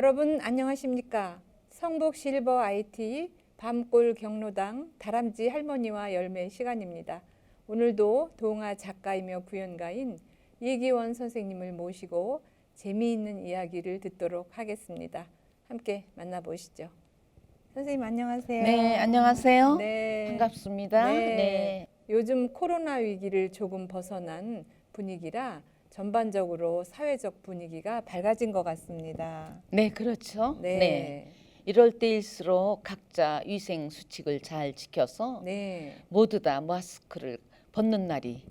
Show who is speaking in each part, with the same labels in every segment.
Speaker 1: 여러분 안녕하십니까? 성북 실버 IT 밤골 경로당 다람쥐 할머니와 열매 시간입니다. 오늘도 동화 작가이며 구연가인 이기원 선생님을 모시고 재미있는 이야기를 듣도록 하겠습니다. 함께 만나보시죠. 선생님 안녕하세요.
Speaker 2: 네, 안녕하세요.
Speaker 1: 네.
Speaker 2: 반갑습니다. 네.
Speaker 1: 요즘 코로나 위기를 조금 벗어난 분위기라 전반적으로 사회적 분위기가 밝아진 것 같습니다.
Speaker 2: 네, 그렇죠.
Speaker 1: 네.
Speaker 2: 이럴 때일수록 각자 위생 수칙을 잘 지켜서
Speaker 1: 네.
Speaker 2: 모두 다 마스크를 벗는 날이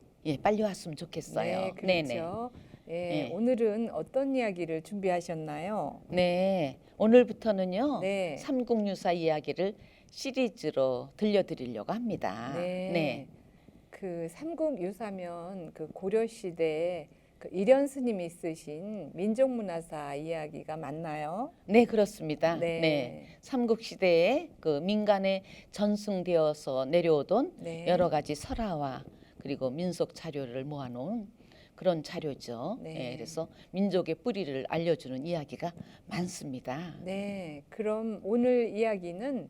Speaker 2: 빨리 왔으면 좋겠어요.
Speaker 1: 네, 그렇죠.
Speaker 2: 네.
Speaker 1: 오늘은 어떤 이야기를 준비하셨나요?
Speaker 2: 네, 오늘부터는요.
Speaker 1: 네.
Speaker 2: 삼국유사 이야기를 시리즈로 들려드리려고 합니다.
Speaker 1: 네. 그 삼국유사면 그 고려 시대에 그 일현 스님이 쓰신 민족문화사 이야기가 맞나요?
Speaker 2: 네, 그렇습니다.
Speaker 1: 네.
Speaker 2: 삼국 시대에 그 민간에 전승되어서 내려오던
Speaker 1: 네.
Speaker 2: 여러 가지 설화와 그리고 민속 자료를 모아놓은 그런 자료죠.
Speaker 1: 네.
Speaker 2: 그래서 민족의 뿌리를 알려주는 이야기가 많습니다.
Speaker 1: 네. 그럼 오늘 이야기는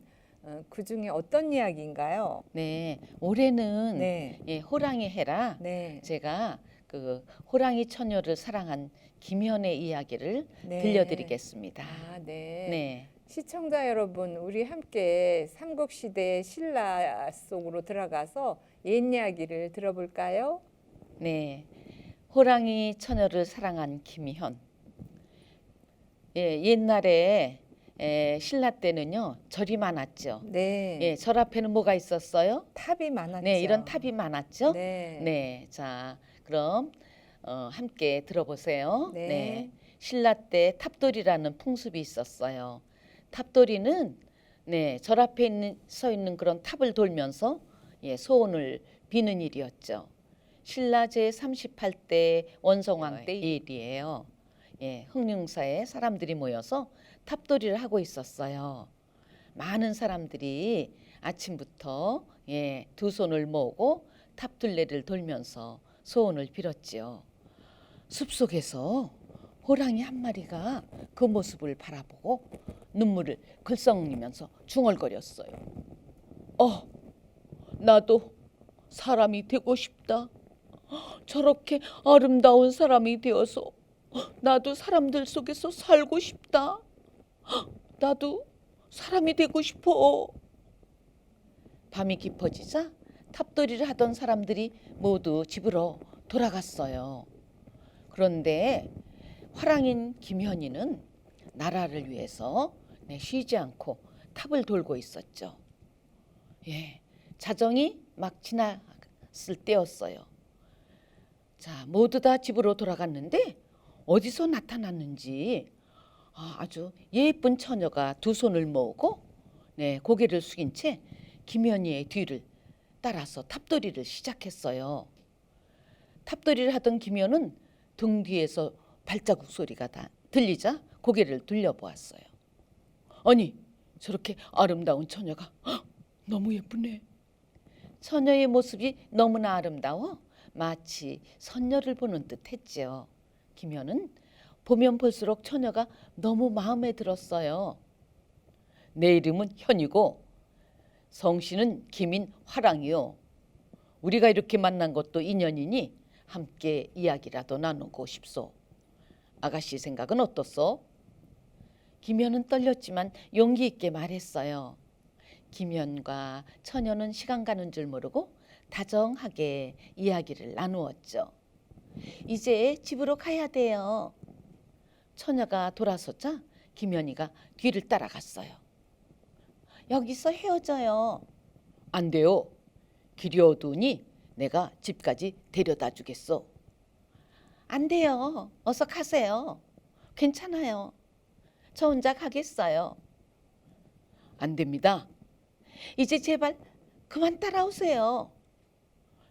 Speaker 1: 그 중에 어떤 이야기인가요?
Speaker 2: 네, 올해는
Speaker 1: 네.
Speaker 2: 호랑이 해라.
Speaker 1: 네.
Speaker 2: 제가 그 호랑이 처녀를 사랑한 김현의 이야기를
Speaker 1: 네.
Speaker 2: 들려드리겠습니다.
Speaker 1: 네.
Speaker 2: 네.
Speaker 1: 시청자 여러분, 우리 함께 삼국시대 신라 속으로 들어가서 옛 이야기를 들어볼까요?
Speaker 2: 네, 호랑이 처녀를 사랑한 김현. 옛날에 신라 때는요 절이 많았죠.
Speaker 1: 네.
Speaker 2: 절 앞에는 뭐가 있었어요?
Speaker 1: 탑이 많았죠.
Speaker 2: 네, 이런 탑이 많았죠.
Speaker 1: 네.
Speaker 2: 자, 그럼 함께 들어보세요.
Speaker 1: 네.
Speaker 2: 신라 때 탑돌이라는 풍습이 있었어요. 탑돌이는 절 앞에 서 있는 그런 탑을 돌면서 소원을 비는 일이었죠. 신라 제 38대 원성왕 때 일이에요. 흥룡사에 사람들이 모여서 탑돌이를 하고 있었어요. 많은 사람들이 아침부터 두 손을 모으고 탑둘레를 돌면서 소원을 빌었지요. 숲속에서 호랑이 한 마리가 그 모습을 바라보고 눈물을 글썽이면서 중얼거렸어요. 나도 사람이 되고 싶다. 저렇게 아름다운 사람이 되어서 나도 사람들 속에서 살고 싶다. 나도 사람이 되고 싶어. 밤이 깊어지자 탑돌이를 하던 사람들이 모두 집으로 돌아갔어요. 그런데 화랑인 김현이는 나라를 위해서 쉬지 않고 탑을 돌고 있었죠. 자정이 막 지났을 때였어요. 자, 모두 다 집으로 돌아갔는데 어디서 나타났는지 아주 예쁜 처녀가 두 손을 모으고 고개를 숙인 채 김현이의 뒤를 따라서 탑돌이를 시작했어요. 탑돌이를 하던 김현은 등 뒤에서 발자국 소리가 다 들리자 고개를 돌려보았어요. 아니, 저렇게 아름다운 처녀가 너무 예쁘네. 처녀의 모습이 너무나 아름다워 마치 선녀를 보는 듯 했죠. 김현은 보면 볼수록 처녀가 너무 마음에 들었어요. 내 이름은 현이고 성씨는 김인 화랑이요. 우리가 이렇게 만난 것도 인연이니 함께 이야기라도 나누고 싶소. 아가씨 생각은 어떻소? 김현은 떨렸지만 용기 있게 말했어요. 김현과 처녀는 시간 가는 줄 모르고 다정하게 이야기를 나누었죠. 이제 집으로 가야 돼요. 처녀가 돌아서자 김현이가 뒤를 따라갔어요. 여기서 헤어져요. 안 돼요. 길이 어두우니 내가 집까지 데려다 주겠어. 안 돼요. 어서 가세요. 괜찮아요. 저 혼자 가겠어요. 안 됩니다. 이제 제발 그만 따라오세요.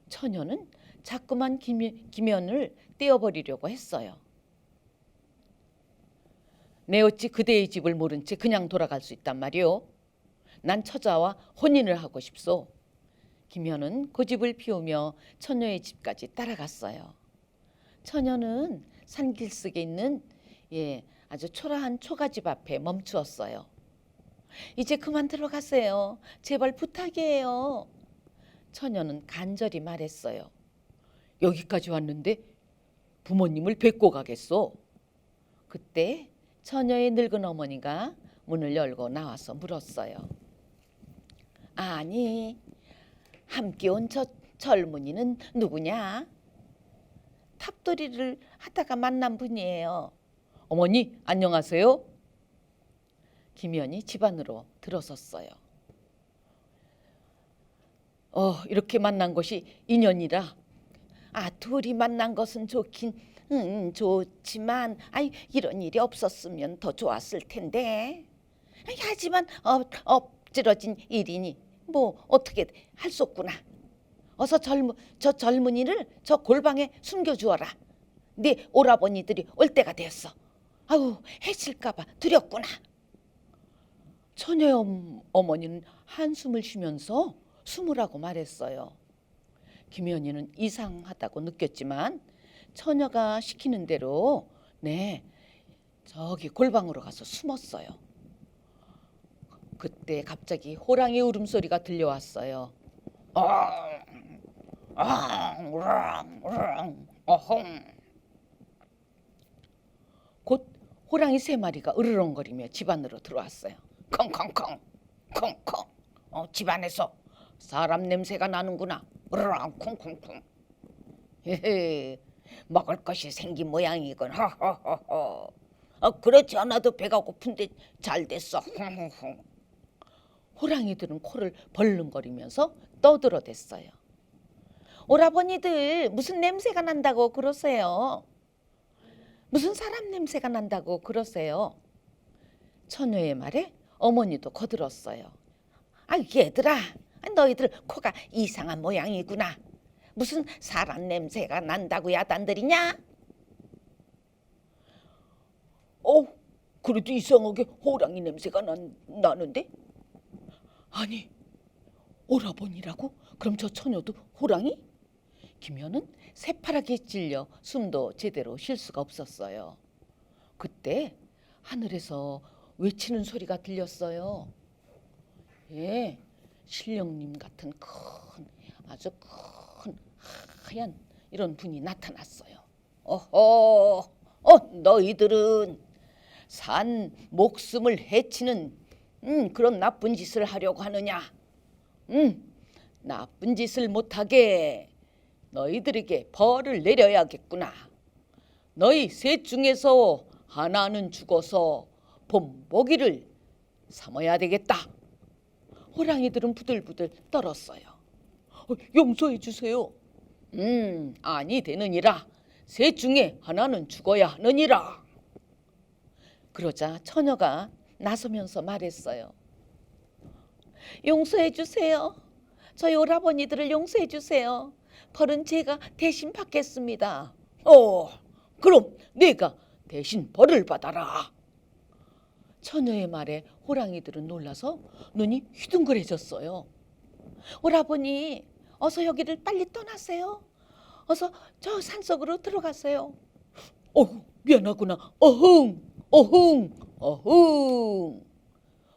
Speaker 2: 처녀는 자꾸만 김현을 떼어버리려고 했어요. 내 어찌 그대의 집을 모른 채 그냥 돌아갈 수 있단 말이오. 난 처자와 혼인을 하고 싶소. 김현은 고집을 피우며 처녀의 집까지 따라갔어요. 처녀는 산길속에 있는 아주 초라한 초가집 앞에 멈추었어요. 이제 그만 들어가세요. 제발 부탁이에요. 처녀는 간절히 말했어요. 여기까지 왔는데 부모님을 뵙고 가겠소. 그때 처녀의 늙은 어머니가 문을 열고 나와서 물었어요. 아니, 함께 온 저 젊은이는 누구냐? 탑돌이를 하다가 만난 분이에요. 어머니, 안녕하세요. 김연이 집 안으로 들어섰어요. 이렇게 만난 것이 인연이라. 둘이 만난 것은 좋긴 좋지만 이런 일이 없었으면 더 좋았을 텐데. 하지만 엎질러진 일이니 뭐 어떻게 할 수 없구나. 어서 저 젊은이를 저 골방에 숨겨주어라. 네 오라버니들이 올 때가 되었어. 해칠까 봐 두렵구나. 처녀의 어머니는 한숨을 쉬면서 숨으라고 말했어요. 김연희는 이상하다고 느꼈지만 처녀가 시키는 대로 저기 골방으로 가서 숨었어요. 그때 갑자기 호랑이 울음소리가 들려왔어요. 곧 호랑이 3마리가 으르렁거리며 집 안으로 들어왔어요. 컹컹컹 컹컹. 집안에서 사람 냄새가 나는구나. 으르렁 쿵쿵쿵. 헤헤, 먹을 것이 생긴 모양이군. 허허허허. 그렇지 않아도 배가 고픈데 잘 됐어. 흥흥흥. 호랑이들은 코를 벌렁거리면서 떠들어댔어요. 오라버니들 무슨 냄새가 난다고 그러세요? 무슨 사람 냄새가 난다고 그러세요? 처녀의 말에 어머니도 거들었어요. 얘들아, 너희들 코가 이상한 모양이구나. 무슨 사람 냄새가 난다고 야단들이냐? 그래도 이상하게 호랑이 냄새가 나는데? 아니, 오라버니라고? 그럼 저 처녀도 호랑이? 김연은 새파랗게 찔려 숨도 제대로 쉴 수가 없었어요. 그때 하늘에서 외치는 소리가 들렸어요. 신령님 같은 아주 큰 하얀 이런 분이 나타났어요. 너희들은 산 목숨을 해치는 그런 나쁜 짓을 하려고 하느냐? 나쁜 짓을 못하게 너희들에게 벌을 내려야겠구나. 너희 셋 중에서 하나는 죽어서 본보기를 삼아야 되겠다. 호랑이들은 부들부들 떨었어요. 용서해 주세요. 아니 되느니라. 셋 중에 하나는 죽어야 하느니라. 그러자 처녀가 나서면서 말했어요. 용서해 주세요. 저희 오라버니들을 용서해 주세요. 벌은 제가 대신 받겠습니다. 그럼 내가 대신 벌을 받아라. 처녀의 말에 호랑이들은 놀라서 눈이 휘둥그레졌어요. 오라버니, 어서 여기를 빨리 떠나세요. 어서 저 산속으로 들어가세요. 미안하구나. 어흥.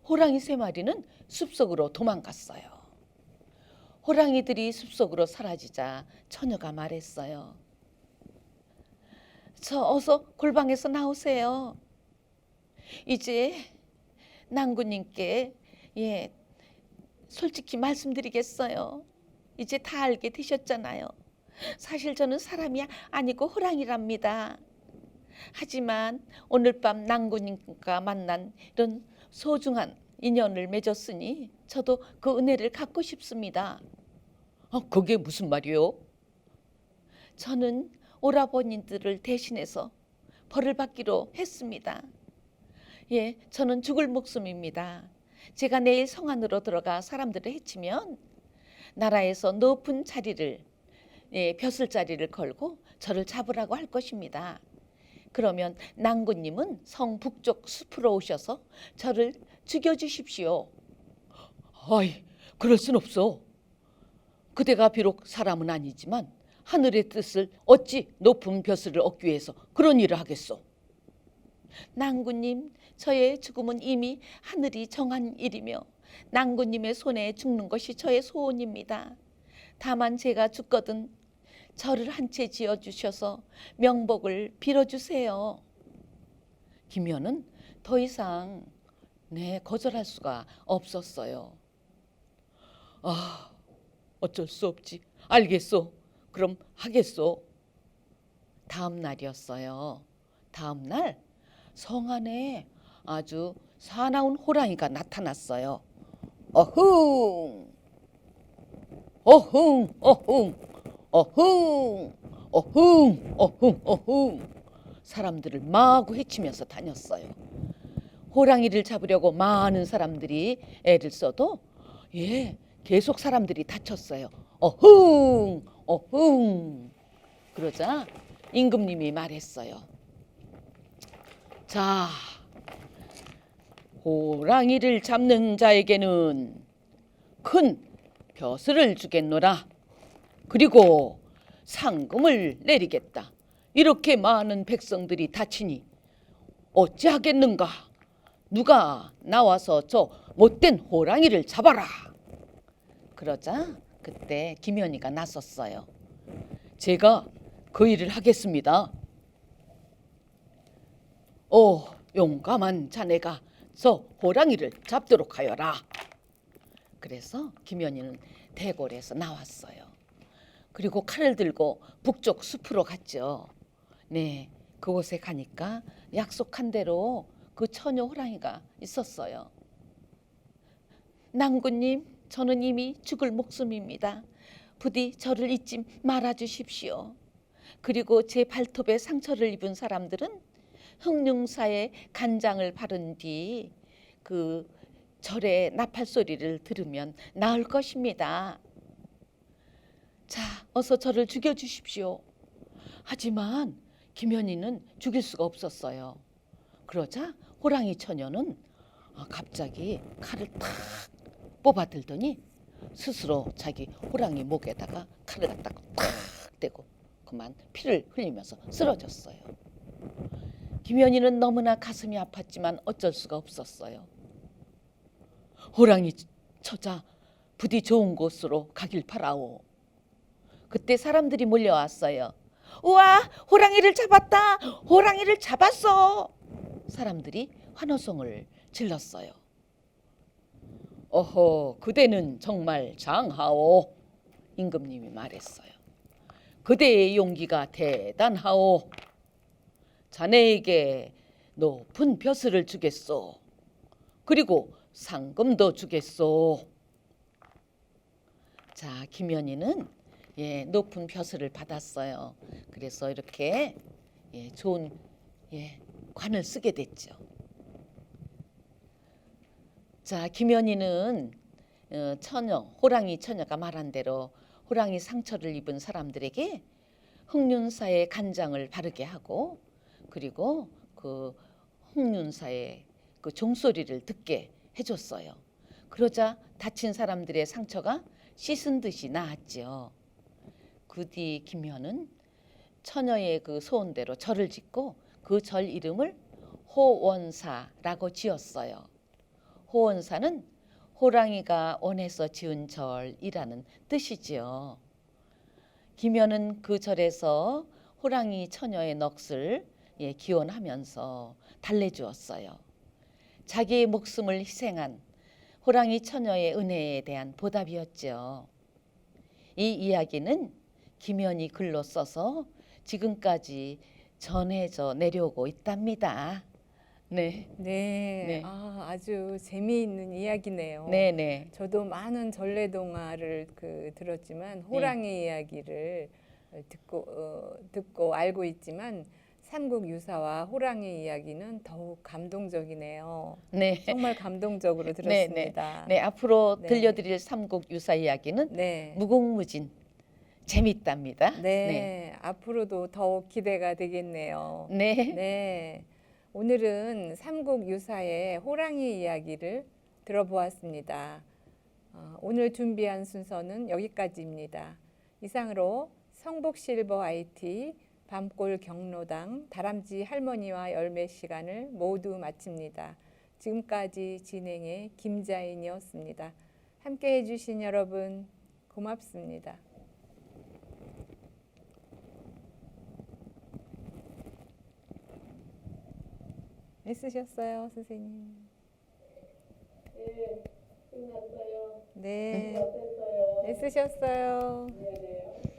Speaker 2: 호랑이 3마리는 숲속으로 도망갔어요. 호랑이들이 숲속으로 사라지자 처녀가 말했어요. 어서 골방에서 나오세요. 이제 낭구님께 솔직히 말씀드리겠어요. 이제 다 알게 되셨잖아요. 사실 저는 사람이 아니고 호랑이랍니다. 하지만 오늘 밤 낭구님과 만난 이런 소중한 인연을 맺었으니 저도 그 은혜를 갚고 싶습니다. 그게 무슨 말이요? 저는 오라버니들을 대신해서 벌을 받기로 했습니다. 저는 죽을 목숨입니다. 제가 내일 성 안으로 들어가 사람들을 해치면 나라에서 높은 자리를 벼슬자리를 걸고 저를 잡으라고 할 것입니다. 그러면 낭구님은 성 북쪽 숲으로 오셔서 저를 죽여주십시오. 그럴 순 없어. 그대가 비록 사람은 아니지만 하늘의 뜻을 어찌 높은 벼슬을 얻기 위해서 그런 일을 하겠소. 낭구님, 저의 죽음은 이미 하늘이 정한 일이며 낭구님의 손에 죽는 것이 저의 소원입니다. 다만 제가 죽거든 저를 한 채 지어주셔서 명복을 빌어주세요. 김연은 더 이상 거절할 수가 없었어요. 아, 어쩔 수 없지. 알겠소. 그럼 하겠소. 다음 날이었어요. 다음 날 성 안에 아주 사나운 호랑이가 나타났어요. 어흥, 어흥, 어흥, 어흥, 어흥, 어흥, 어흥. 사람들을 마구 해치면서 다녔어요. 호랑이를 잡으려고 많은 사람들이 애를 써도 계속 사람들이 다쳤어요. 어흥, 어흥. 그러자 임금님이 말했어요. 자, 호랑이를 잡는 자에게는 큰 벼슬을 주겠노라. 그리고 상금을 내리겠다. 이렇게 많은 백성들이 다치니 어찌하겠는가? 누가 나와서 저 못된 호랑이를 잡아라. 그러자 그때 김연희가 나섰어요. 제가 그 일을 하겠습니다. 용감한 자네가 저 호랑이를 잡도록 하여라. 그래서 김연희는 대궐에서 나왔어요. 그리고 칼을 들고 북쪽 숲으로 갔죠. 네, 그곳에 가니까 약속한 대로 그 처녀 호랑이가 있었어요. 낭구님, 저는 이미 죽을 목숨입니다. 부디 저를 잊지 말아 주십시오. 그리고 제 발톱에 상처를 입은 사람들은 흑룡사에 간장을 바른 뒤 그 절의 나팔 소리를 들으면 나을 것입니다. 자, 어서 저를 죽여주십시오. 하지만 김연희는 죽일 수가 없었어요. 그러자 호랑이 처녀는 갑자기 칼을 탁 뽑아들더니 스스로 자기 호랑이 목에다가 칼을 갖다가 탁 대고 그만 피를 흘리면서 쓰러졌어요. 김연희는 너무나 가슴이 아팠지만 어쩔 수가 없었어요. 호랑이 처자, 부디 좋은 곳으로 가길 바라오. 그때 사람들이 몰려왔어요. 우와, 호랑이를 잡았다. 호랑이를 잡았어. 사람들이 환호성을 질렀어요. 어허, 그대는 정말 장하오. 임금님이 말했어요. 그대의 용기가 대단하오. 자네에게 높은 벼슬을 주겠소. 그리고 상금도 주겠소. 자, 김연희는 높은 벼슬을 받았어요. 그래서 이렇게 좋은 관을 쓰게 됐죠. 자, 김연희는 호랑이 처녀가 말한 대로 호랑이 상처를 입은 사람들에게 흑륜사의 간장을 바르게 하고 그리고 그 흑륜사의 그 종소리를 듣게 해줬어요. 그러자 다친 사람들의 상처가 씻은 듯이 나았죠. 그 뒤 김연은 처녀의 그 소원대로 절을 짓고 그 절 이름을 호원사라고 지었어요. 호원사는 호랑이가 원해서 지은 절이라는 뜻이지요. 김연은 그 절에서 호랑이 처녀의 넋을 기원하면서 달래주었어요. 자기의 목숨을 희생한 호랑이 처녀의 은혜에 대한 보답이었죠. 이 이야기는 김연이 글로 써서 지금까지 전해져 내려오고 있답니다. 네.
Speaker 1: 네. 아주 재미있는 이야기네요.
Speaker 2: 네네.
Speaker 1: 저도 많은 전래동화를 들었지만 호랑이 이야기를 듣고 알고 있지만 삼국 유사와 호랑이 이야기는 더욱 감동적이네요.
Speaker 2: 네.
Speaker 1: 정말 감동적으로 들었습니다.
Speaker 2: 네, 앞으로
Speaker 1: 네.
Speaker 2: 들려드릴 삼국 유사 이야기는
Speaker 1: 네.
Speaker 2: 무궁무진 재밌답니다.
Speaker 1: 네. 앞으로도 더욱 기대가 되겠네요.
Speaker 2: 네.
Speaker 1: 네. 오늘은 삼국 유사의 호랑이 이야기를 들어보았습니다. 오늘 준비한 순서는 여기까지입니다. 이상으로 성북실버 IT 밤골 경로당 다람쥐 할머니와 열매 시간을 모두 마칩니다. 지금까지 진행의 김자인이었습니다. 함께 해주신 여러분 고맙습니다. 애쓰셨어요, 선생님?
Speaker 3: 네, 끝났어요.
Speaker 1: 네,
Speaker 3: 어땠어요?
Speaker 1: 애쓰셨어요.
Speaker 3: 네, 네.